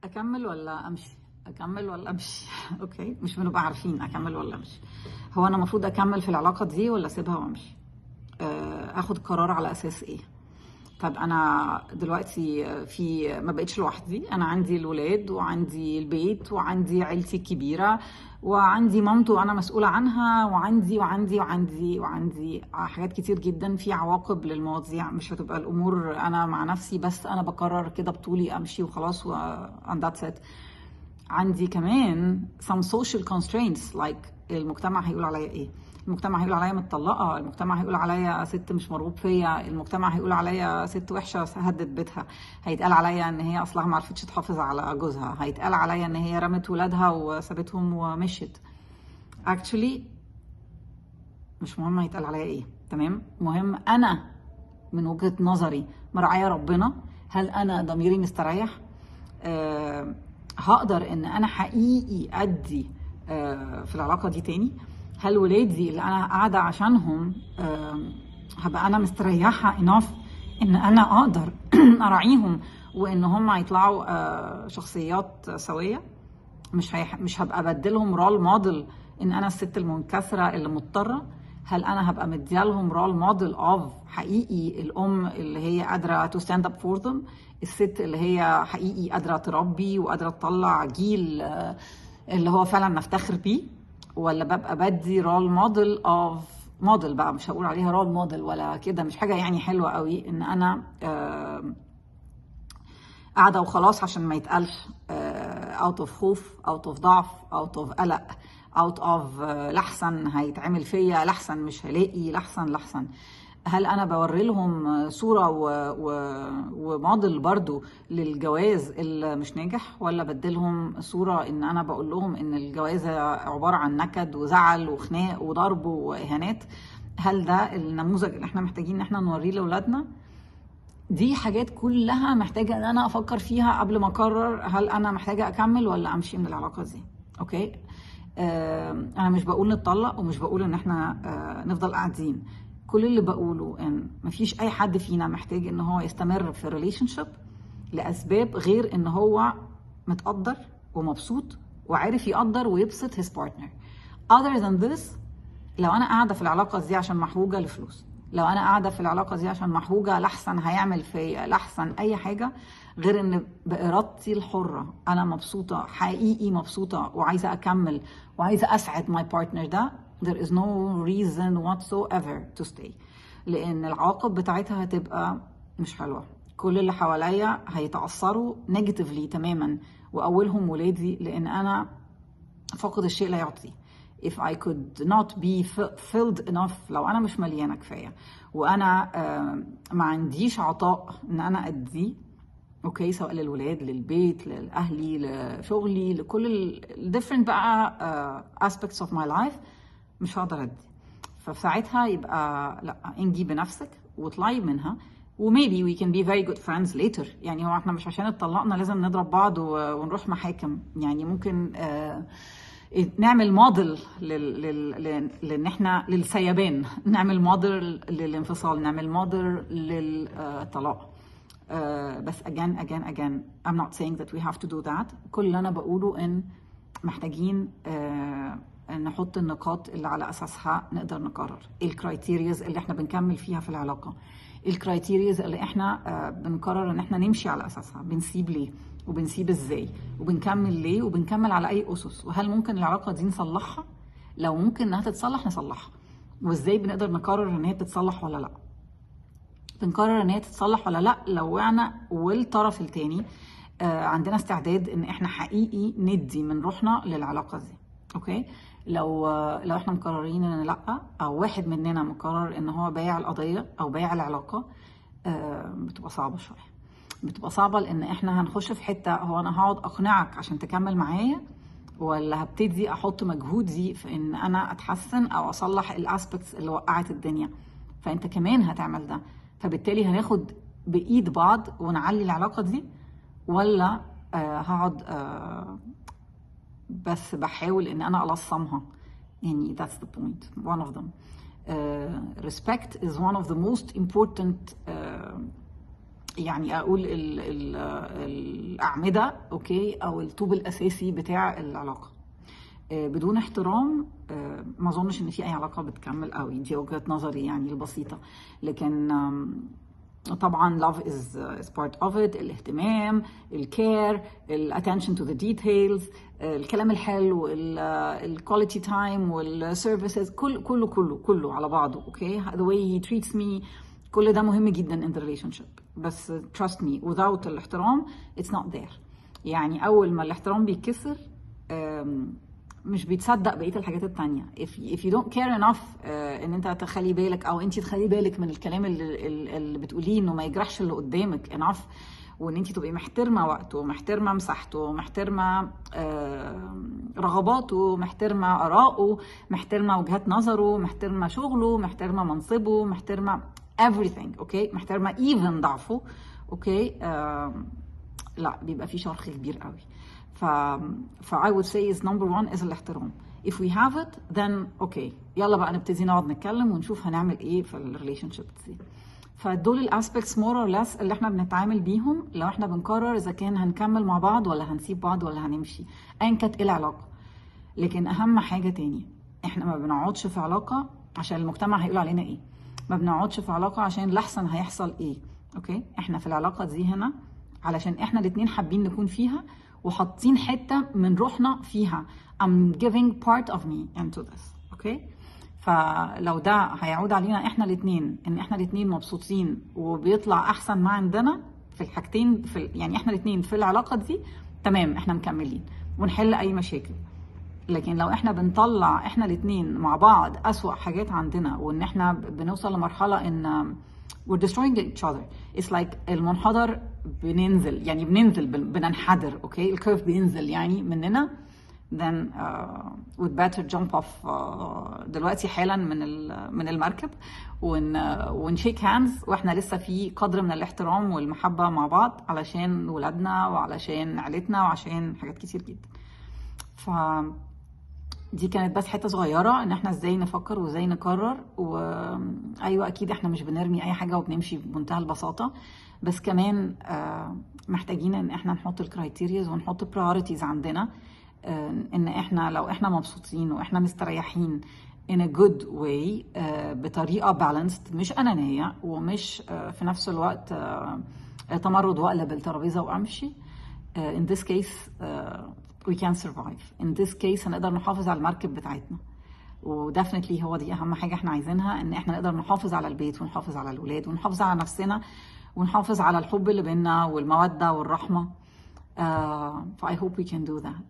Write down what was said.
اكمل ولا امشي؟ اكمل ولا امشي؟ اوكي، مش بنبقى عارفين اكمل ولا امشي. هو انا المفروض اكمل في العلاقه دي ولا اسيبها وامشي؟ اخد قرار على اساس ايه؟ طب انا دلوقتي ما بقتش لوحدي، انا عندي الولاد وعندي البيت وعندي عيلتي الكبيره وعندي مامته وانا مسؤوله عنها وعندي حاجات كتير جدا، في عواقب للمواضيع، مش هتبقى الامور انا مع نفسي بس انا بقرر كده بطولي امشي وخلاص and that's it. عندي كمان some social constraints like المجتمع هيقول عليا ايه؟ المجتمع هيقول عليا متطلقه، المجتمع هيقول عليا ست مش مرغوب فيا، المجتمع هيقول عليا ست وحشه هدت بيتها، هيتقال عليا ان هي اصلها ما عرفتش تحافظ على جوزها، هيتقال عليا ان هي رمت ولادها وسابتهم ومشيت. actually مش مهم هيتقال عليا ايه، تمام؟ مهم انا من وجهة نظري مراعية ربنا، هل انا ضميري مستريح؟ هقدر ان انا حقيقي ادي في العلاقة دي تاني؟ هل ولادي اللي انا قاعدة عشانهم هبقى انا مستريحة enough ان انا اقدر اراعيهم وان هم يطلعوا شخصيات سوية؟ مش هبقى بدلهم رول موديل ان انا الست المنكسره اللي مضطره. هل انا هبقى مديالهم رول موديل اوف حقيقي الام اللي هي قادره تو ستاند اب فور ذم، الست اللي هي حقيقي قادره تربي وقادره تطلع جيل اللي هو فعلا نفتخر بيه؟ ولا ببقى بدي رول موديل اوف موديل بقى، مش هقول عليها رول موديل ولا كده، مش حاجه يعني حلوه قوي ان انا قاعدة وخلاص عشان ما يتقالش out of خوف، out of ضعف، out of قلق، out of لحسن هيتعمل فيا، لحسن مش هلاقي، لحسن. هل انا بوري لهم صورة وموديل برضو للجواز اللي مش ناجح، ولا بديلهم صورة ان انا بقول لهم ان الجواز عبارة عن نكد وزعل وخناق وضرب واهانات؟ هل ده النموذج اللي احنا محتاجين ان احنا نوريه لاولادنا؟ دي حاجات كلها محتاجة ان انا افكر فيها قبل ما اقرر هل انا محتاجة اكمل ولا امشي من العلاقة دي. اوكي، انا مش بقول نتطلق ومش بقول ان احنا نفضل قاعدين. كل اللي بقوله ان مفيش اي حد فينا محتاج ان هو يستمر في ريليشن شيب لاسباب غير ان هو متقدر ومبسوط وعارف يقدر ويبسط his partner. other than this، لو انا قاعده في العلاقه دي عشان محوجه لفلوس، لو انا قاعده في العلاقه دي عشان محوجه لحسن هيعمل فيا، لحسن اي حاجه غير ان بارادتي الحره انا مبسوطه، حقيقي مبسوطه وعايزه اكمل وعايزه اسعد my partner ده، there is no reason whatsoever to stay. لان العواقب بتاعتها هتبقى مش حلوه، كل اللي حواليا هيتاثروا نيجاتيفلي تماما، واولهم ولادي، لان انا فاقد الشيء لا يعطي. if I could not be filled enough، لو انا مش مليانه كفايه وانا ما عنديش عطاء ان انا اديه، اوكي، سواء للولاد، للبيت، لاهلي، لشغلي، لكل ال different بقى aspects of my life، مش هقدر ادي. ففي ساعتها يبقى لا، انجي بنفسك واطلعي منها، وmaybe we can be very good friends later. يعني هو احنا مش عشان اتطلقنا لازم نضرب بعض ونروح محاكم، يعني ممكن نعمل موديل لان احنا للسيبان، نعمل موديل للانفصال، نعمل موديل للطلاق. بس again I'm not saying that we have to do that. كل اللي انا بقوله ان محتاجين نحط النقاط اللي على اساسها نقدر نقرر الكرايتيرياز اللي احنا بنكمل فيها في العلاقه، الكرايتيرياز اللي احنا بنقرر ان احنا نمشي على اساسها، بنسيب ليه وبنسيب ازاي وبنكمل ليه وبنكمل على اي اسس، وهل ممكن العلاقه دي نصلحها؟ لو ممكن انها تتصلح نصلحها، وازاي بنقدر نقرر ان هي تتصلح ولا لا؟ بنقرر ان هي تتصلح ولا لا لو انا والطرف التاني عندنا استعداد ان احنا حقيقي ندي من روحنا للعلاقه دي. اوكي، لو احنا مقررين ان لا، او واحد مننا مقرر ان هو بايع القضيه او بايع العلاقه، بتبقى صعبه شويه، بتبقى صعبه لان احنا هنخش في حته، هو انا هقعد اقنعك عشان تكمل معايا، ولا هبتدي احط مجهودي في ان انا اتحسن او اصلح الاسبكتس اللي وقعت الدنيا، فانت كمان هتعمل ده، فبالتالي هناخد بايد بعض ونعلي العلاقه دي، ولا هقعد بس بحاول ان انا الصمها. يعني that's the point, one of them. Respect is one of the most important يعني اقول الاعمده، اوكي، او الطوب الاساسي بتاع العلاقه. بدون احترام ما اظنش ان في اي علاقه بتكمل قوي. دي وجهه نظري يعني البسيطه. لكن طبعا love is part of it. الاهتمام، الكير، الاتنشن to the details، الكلام الحلو، الكواليتي تايم والسيرفيسز، كله على بعضه، اوكي. the way he treats me، كل ده مهم جدا in the relationship. بس trust me without الاحترام it's not there. يعني اول ما الاحترام بيتكسر مش بيتصدق بقيه الحاجات التانية. if you don't care enough ان انت تخلي بالك او انت تخلي بالك من الكلام اللي بتقوليه، انه ما يجرحش اللي قدامك enough، وان انت تبقي محترمه وقته، محترمه مساحته، محترمه رغباته، محترمه اراءه، محترمه وجهات نظره، محترمه شغله، محترمه منصبه، محترمه everything، اوكي، محترمه even ضعفه، اوكي. لا، بيبقى في شرخ كبير قوي. I would say is number one is الاحترام. if we have it then okay، يلا بقى نبتدي نقعد نتكلم ونشوف هنعمل ايه في الريليشن شيب دي. فدول الاسبيكتس مور اور ليس اللي احنا بنتعامل بيهم لو احنا بنقرر اذا كان هنكمل مع بعض ولا هنسيب بعض ولا هنمشي، ايا كانت ايه العلاقه. لكن اهم حاجه تاني، احنا ما بنقعدش في علاقه عشان المجتمع هيقول علينا ايه، ما بنقعدش في علاقه عشان لحسن هيحصل ايه، اوكي. احنا في العلاقه دي هنا علشان احنا الاتنين حابين نكون فيها وحاطين حته من روحنا فيها. I'm giving part of me into this، اوكي. فلو ده هيعود علينا احنا الاتنين ان احنا الاتنين مبسوطين وبيطلع احسن ما عندنا في الحاجتين، يعني احنا الاتنين في العلاقه دي تمام، احنا مكملين ونحل اي مشاكل. لكن لو احنا بنطلع احنا الاتنين مع بعض اسوأ حاجات عندنا، وان احنا بنوصل لمرحله ان we're destroying each other. it's like المنحدر بننزل بننحدر، اوكي، الكيرف بينزل يعني مننا. then we'd better jump off دلوقتي حالا من المركب ونشيك هاندز واحنا لسه في قدر من الاحترام والمحبه مع بعض، علشان ولادنا وعلشان عيلتنا وعشان حاجات كتير جدا. دي كانت بس حته صغيره ان احنا ازاي نفكر وازاي نقرر. وايوه اكيد احنا مش بنرمي اي حاجه وبنمشي بمنتهى البساطه، بس كمان محتاجين ان احنا نحط الكرايتيريز ونحط برايورتيز عندنا، ان احنا لو احنا مبسوطين واحنا مستريحين in a good way بطريقه balanced، مش انانيه ومش في نفس الوقت تمرد واقلب الترابيزه وامشي. in this case we can survive. in this case هنقدر نحافظ على المركب بتاعتنا، ودفنتلي هو دي اهم حاجه احنا عايزينها، ان احنا نقدر نحافظ على البيت ونحافظ على الولاد ونحافظ على نفسنا ونحافظ على الحب اللي بيننا والموده والرحمه. I hope we can do that.